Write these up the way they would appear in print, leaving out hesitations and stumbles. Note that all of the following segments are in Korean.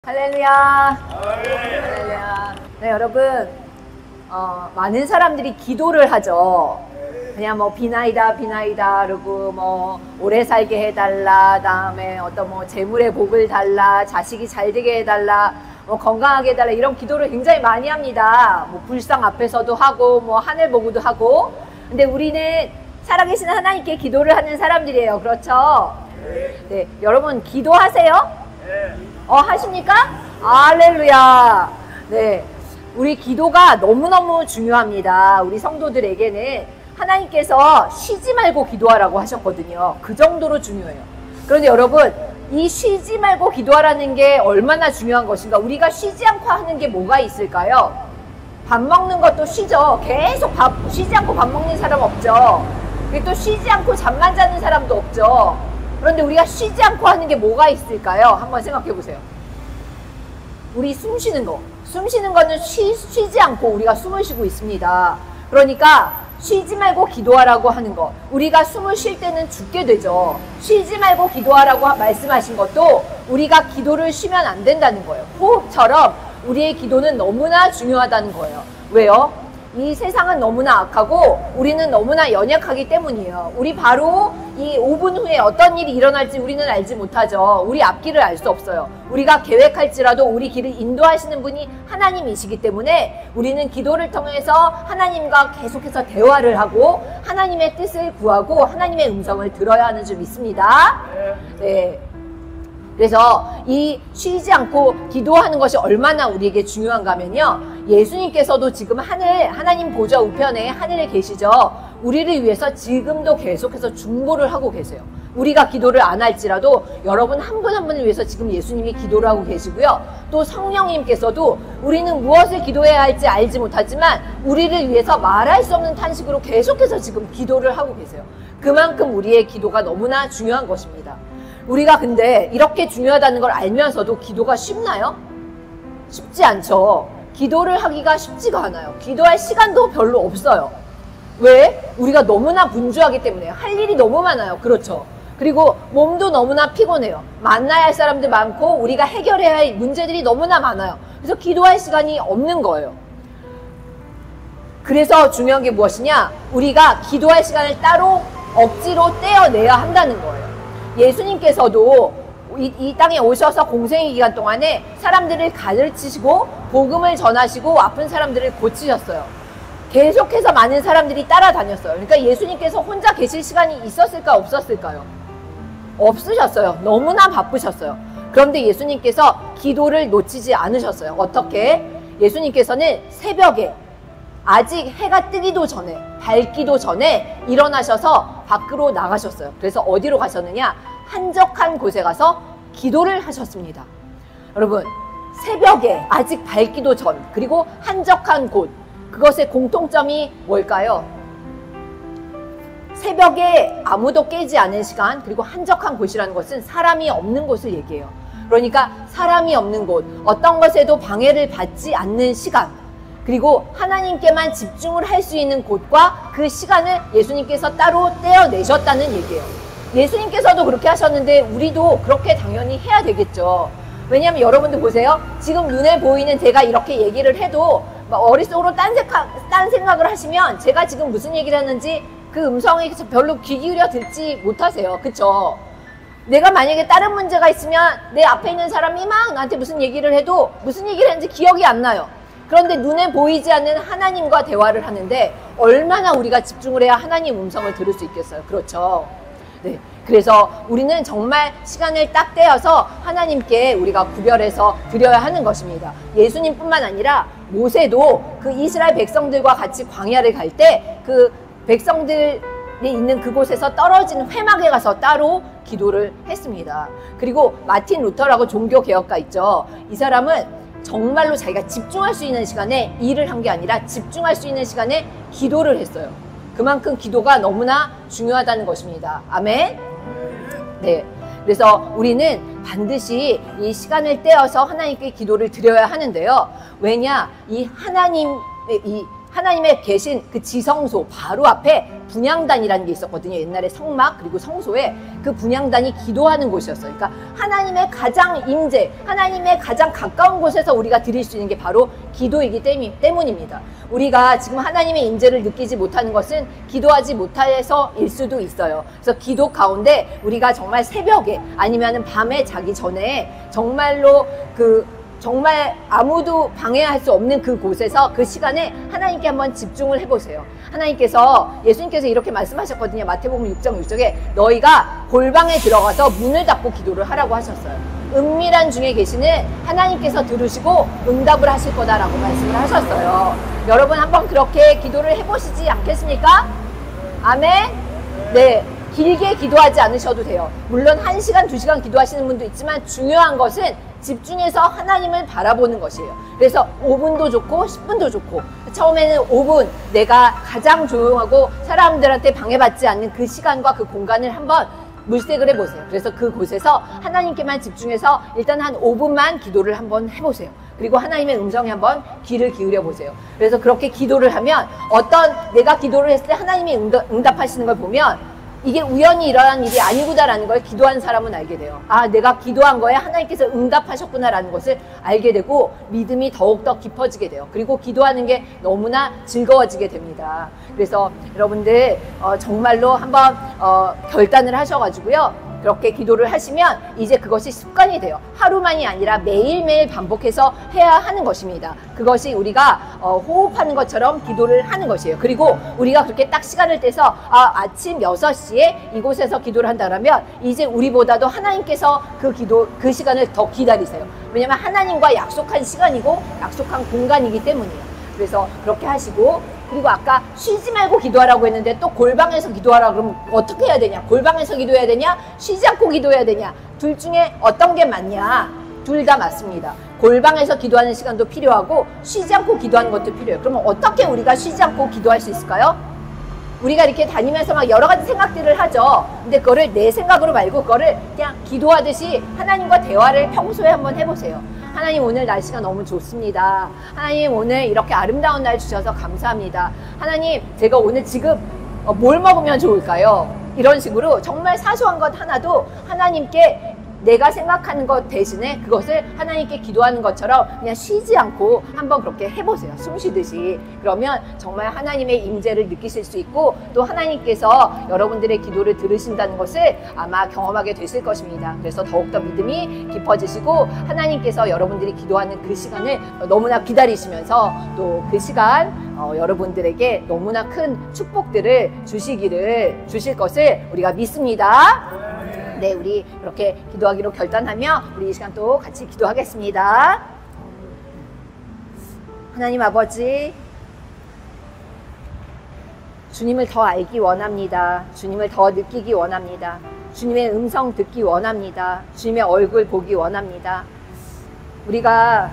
할렐루야. 할렐루야. 네, 여러분, 많은 사람들이 기도를 하죠. 그냥 뭐 비나이다 그러고 뭐 오래 살게 해달라, 다음에 어떤 뭐 재물의 복을 달라, 자식이 잘 되게 해달라, 뭐 건강하게 해달라, 이런 기도를 굉장히 많이 합니다. 뭐 불상 앞에서도 하고 뭐 하늘 보고도 하고. 근데 우리는 살아계신 하나님께 기도를 하는 사람들이에요. 그렇죠? 네, 여러분 기도하세요? 하십니까? 할렐루야. 네, 우리 기도가 너무너무 중요합니다. 우리 성도들에게는 하나님께서 쉬지 말고 기도하라고 하셨거든요. 그 정도로 중요해요. 그런데 여러분, 이 쉬지 말고 기도하라는 게 얼마나 중요한 것인가? 우리가 쉬지 않고 하는 게 뭐가 있을까요? 밥 먹는 것도 쉬죠. 계속 쉬지 않고 밥 먹는 사람 없죠. 그리고 또 쉬지 않고 잠만 자는 사람도 없죠. 그런데 우리가 쉬지 않고 하는 게 뭐가 있을까요? 한번 생각해 보세요. 우리 숨 쉬는 거. 숨 쉬는 거는 쉬지 않고 우리가 숨을 쉬고 있습니다. 그러니까 쉬지 말고 기도하라고 하는 거. 우리가 숨을 쉴 때는 죽게 되죠. 쉬지 말고 기도하라고 말씀하신 것도 우리가 기도를 쉬면 안 된다는 거예요. 호흡처럼 우리의 기도는 너무나 중요하다는 거예요. 왜요? 이 세상은 너무나 악하고 우리는 너무나 연약하기 때문이에요. 우리 바로 이 5분 후에 어떤 일이 일어날지 우리는 알지 못하죠. 우리 앞길을 알 수 없어요. 우리가 계획할지라도 우리 길을 인도하시는 분이 하나님이시기 때문에 우리는 기도를 통해서 하나님과 계속해서 대화를 하고 하나님의 뜻을 구하고 하나님의 음성을 들어야 하는 줄 믿습니다. 네. 그래서 이 쉬지 않고 기도하는 것이 얼마나 우리에게 중요한가 하면요, 예수님께서도 지금 하나님 보좌 우편에 하늘에 계시죠. 우리를 위해서 지금도 계속해서 중보를 하고 계세요. 우리가 기도를 안 할지라도 여러분 한 분 한 분을 위해서 지금 예수님이 기도를 하고 계시고요. 또 성령님께서도 우리는 무엇을 기도해야 할지 알지 못하지만 우리를 위해서 말할 수 없는 탄식으로 계속해서 지금 기도를 하고 계세요. 그만큼 우리의 기도가 너무나 중요한 것입니다. 우리가 근데 이렇게 중요하다는 걸 알면서도 기도가 쉽나요? 쉽지 않죠. 기도를 하기가 쉽지가 않아요. 기도할 시간도 별로 없어요. 왜? 우리가 너무나 분주하기 때문에 할 일이 너무 많아요. 그렇죠. 그리고 몸도 너무나 피곤해요. 만나야 할 사람들 많고 우리가 해결해야 할 문제들이 너무나 많아요. 그래서 기도할 시간이 없는 거예요. 그래서 중요한 게 무엇이냐? 우리가 기도할 시간을 따로 억지로 떼어내야 한다는 거예요. 예수님께서도 이 땅에 오셔서 공생의 기간 동안에 사람들을 가르치시고 복음을 전하시고 아픈 사람들을 고치셨어요. 계속해서 많은 사람들이 따라다녔어요. 그러니까 예수님께서 혼자 계실 시간이 있었을까 없었을까요? 없으셨어요. 너무나 바쁘셨어요. 그런데 예수님께서 기도를 놓치지 않으셨어요. 어떻게? 예수님께서는 새벽에 아직 해가 뜨기도 전에, 밝기도 전에 일어나셔서 밖으로 나가셨어요. 그래서 어디로 가셨느냐? 한적한 곳에 가서 기도를 하셨습니다. 여러분, 새벽에 아직 밝기도 전, 그리고 한적한 곳, 그것의 공통점이 뭘까요? 새벽에 아무도 깨지 않은 시간, 그리고 한적한 곳이라는 것은 사람이 없는 곳을 얘기해요. 그러니까 사람이 없는 곳, 어떤 것에도 방해를 받지 않는 시간, 그리고 하나님께만 집중을 할 수 있는 곳과 그 시간을 예수님께서 따로 떼어내셨다는 얘기예요. 예수님께서도 그렇게 하셨는데 우리도 그렇게 당연히 해야 되겠죠. 왜냐하면 여러분들 보세요. 지금 눈에 보이는 제가 이렇게 얘기를 해도 머릿속으로 딴 생각을 하시면 제가 지금 무슨 얘기를 하는지 그 음성에 별로 귀 기울여 듣지 못하세요. 그쵸? 내가 만약에 다른 문제가 있으면 내 앞에 있는 사람이 막 나한테 무슨 얘기를 해도 무슨 얘기를 했는지 기억이 안 나요. 그런데 눈에 보이지 않는 하나님과 대화를 하는데 얼마나 우리가 집중을 해야 하나님 음성을 들을 수 있겠어요. 그렇죠? 네. 그래서 우리는 정말 시간을 딱 떼어서 하나님께 우리가 구별해서 드려야 하는 것입니다. 예수님뿐만 아니라 모세도 그 이스라엘 백성들과 같이 광야를 갈 때 그 백성들이 있는 그곳에서 떨어진 회막에 가서 따로 기도를 했습니다. 그리고 마틴 루터라고 종교개혁가 있죠. 이 사람은 정말로 자기가 집중할 수 있는 시간에 일을 한 게 아니라 집중할 수 있는 시간에 기도를 했어요. 그만큼 기도가 너무나 중요하다는 것입니다. 아멘? 네. 그래서 우리는 반드시 이 시간을 떼어서 하나님께 기도를 드려야 하는데요. 왜냐? 이 하나님의 이 하나님의 계신 그 지성소 바로 앞에 분향단이라는 게 있었거든요. 옛날에 성막 그리고 성소에 그 분향단이 기도하는 곳이었어요. 그러니까 하나님의 가장 임재, 하나님의 가장 가까운 곳에서 우리가 드릴 수 있는 게 바로 기도이기 때문입니다. 우리가 지금 하나님의 임재를 느끼지 못하는 것은 기도하지 못해서일 수도 있어요. 그래서 기도 가운데 우리가 정말 새벽에 아니면은 밤에 자기 전에 정말로 정말 아무도 방해할 수 없는 그 곳에서 그 시간에 하나님께 한번 집중을 해보세요. 예수님께서 이렇게 말씀하셨거든요. 마태복음 6장 6절에 너희가 골방에 들어가서 문을 닫고 기도를 하라고 하셨어요. 은밀한 중에 계시는 하나님께서 들으시고 응답을 하실 거다라고 말씀을 하셨어요. 여러분 한번 그렇게 기도를 해보시지 않겠습니까? 아멘? 네. 길게 기도하지 않으셔도 돼요. 물론 1시간, 2시간 기도하시는 분도 있지만 중요한 것은 집중해서 하나님을 바라보는 것이에요. 그래서 5분도 좋고 10분도 좋고 처음에는 5분 내가 가장 조용하고 사람들한테 방해받지 않는 그 시간과 그 공간을 한번 물색을 해보세요. 그래서 그곳에서 하나님께만 집중해서 일단 한 5분만 기도를 한번 해보세요. 그리고 하나님의 음성에 한번 귀를 기울여 보세요. 그래서 그렇게 기도를 하면 내가 기도를 했을 때 하나님이 응답하시는 걸 보면 이게 우연히 일어난 일이 아니구나라는 걸 기도한 사람은 알게 돼요. 아, 내가 기도한 거에 하나님께서 응답하셨구나라는 것을 알게 되고 믿음이 더욱더 깊어지게 돼요. 그리고 기도하는 게 너무나 즐거워지게 됩니다. 그래서 여러분들 정말로 한번 결단을 하셔가지고요. 그렇게 기도를 하시면 이제 그것이 습관이 돼요. 하루만이 아니라 매일매일 반복해서 해야 하는 것입니다. 그것이 우리가 호흡하는 것처럼 기도를 하는 것이에요. 그리고 우리가 그렇게 딱 시간을 떼서 아침 6시에 이곳에서 기도를 한다면 이제 우리보다도 하나님께서 그 시간을 더 기다리세요. 왜냐하면 하나님과 약속한 시간이고 약속한 공간이기 때문이에요. 그래서 그렇게 하시고, 그리고 아까 쉬지 말고 기도하라고 했는데 또 골방에서 기도하라 그러면 어떻게 해야 되냐? 골방에서 기도해야 되냐? 쉬지 않고 기도해야 되냐? 둘 중에 어떤 게 맞냐? 둘 다 맞습니다. 골방에서 기도하는 시간도 필요하고 쉬지 않고 기도하는 것도 필요해요. 그러면 어떻게 우리가 쉬지 않고 기도할 수 있을까요? 우리가 이렇게 다니면서 막 여러 가지 생각들을 하죠. 근데 그거를 내 생각으로 말고 그거를 그냥 기도하듯이 하나님과 대화를 평소에 한번 해보세요. 하나님, 오늘 날씨가 너무 좋습니다. 하나님, 오늘 이렇게 아름다운 날 주셔서 감사합니다. 하나님, 제가 오늘 지금 뭘 먹으면 좋을까요? 이런 식으로 정말 사소한 것 하나도 하나님께 내가 생각하는 것 대신에 그것을 하나님께 기도하는 것처럼 그냥 쉬지 않고 한번 그렇게 해보세요. 숨 쉬듯이. 그러면 정말 하나님의 임재를 느끼실 수 있고 또 하나님께서 여러분들의 기도를 들으신다는 것을 아마 경험하게 되실 것입니다. 그래서 더욱더 믿음이 깊어지시고 하나님께서 여러분들이 기도하는 그 시간을 너무나 기다리시면서 또 그 시간 여러분들에게 너무나 큰 축복들을 주실 것을 우리가 믿습니다. 네, 우리 이렇게 기도하기로 결단하며 우리 이 시간 또 같이 기도하겠습니다. 하나님 아버지, 주님을 더 알기 원합니다. 주님을 더 느끼기 원합니다. 주님의 음성 듣기 원합니다. 주님의 얼굴 보기 원합니다. 우리가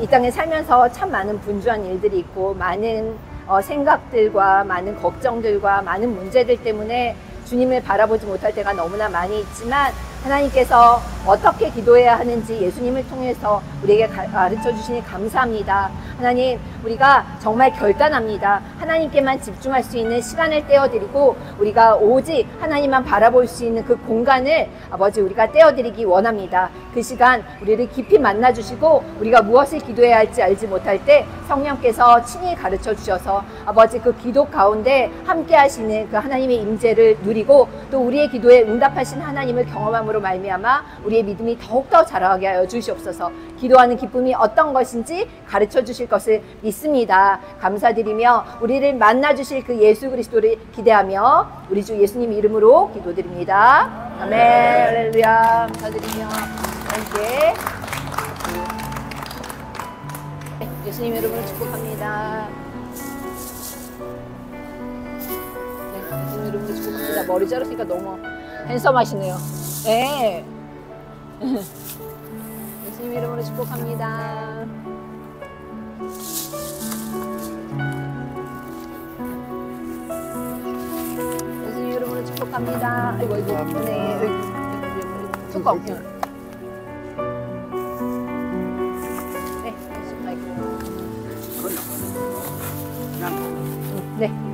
이 땅에 살면서 참 많은 분주한 일들이 있고 많은 생각들과 많은 걱정들과 많은 문제들 때문에 주님을 바라보지 못할 때가 너무나 많이 있지만 하나님께서 어떻게 기도해야 하는지 예수님을 통해서 우리에게 가르쳐 주시니 감사합니다. 하나님, 우리가 정말 결단합니다. 하나님께만 집중할 수 있는 시간을 떼어드리고 우리가 오직 하나님만 바라볼 수 있는 그 공간을 아버지 우리가 떼어드리기 원합니다. 그 시간 우리를 깊이 만나주시고 우리가 무엇을 기도해야 할지 알지 못할 때 성령께서 친히 가르쳐 주셔서 아버지 그 기도 가운데 함께 하시는 그 하나님의 임재를 누리고 또 우리의 기도에 응답하신 하나님을 경험함으로 말미암아 우리의 믿음이 더욱더 자라게 하여 주시옵소서. 기도하는 기쁨이 어떤 것인지 가르쳐 주실 것을 믿습니다. 감사드리며 우리를 만나 주실 그 예수 그리스도를 기대하며 우리 주 예수님 이름으로 기도드립니다. 아멘. 할렐루야. 감사드리며 함께 예수님 이름으로 축복합니다. 네, 예수님 이름으로 축복합니다. 머리 자르니까 너무 핸섬하시네요. 네. 예수님 이름으로 축복합니다. 예수님 이름으로 축복합니다. 아이고, 네. 뚜껑. 네, 아이고. 네.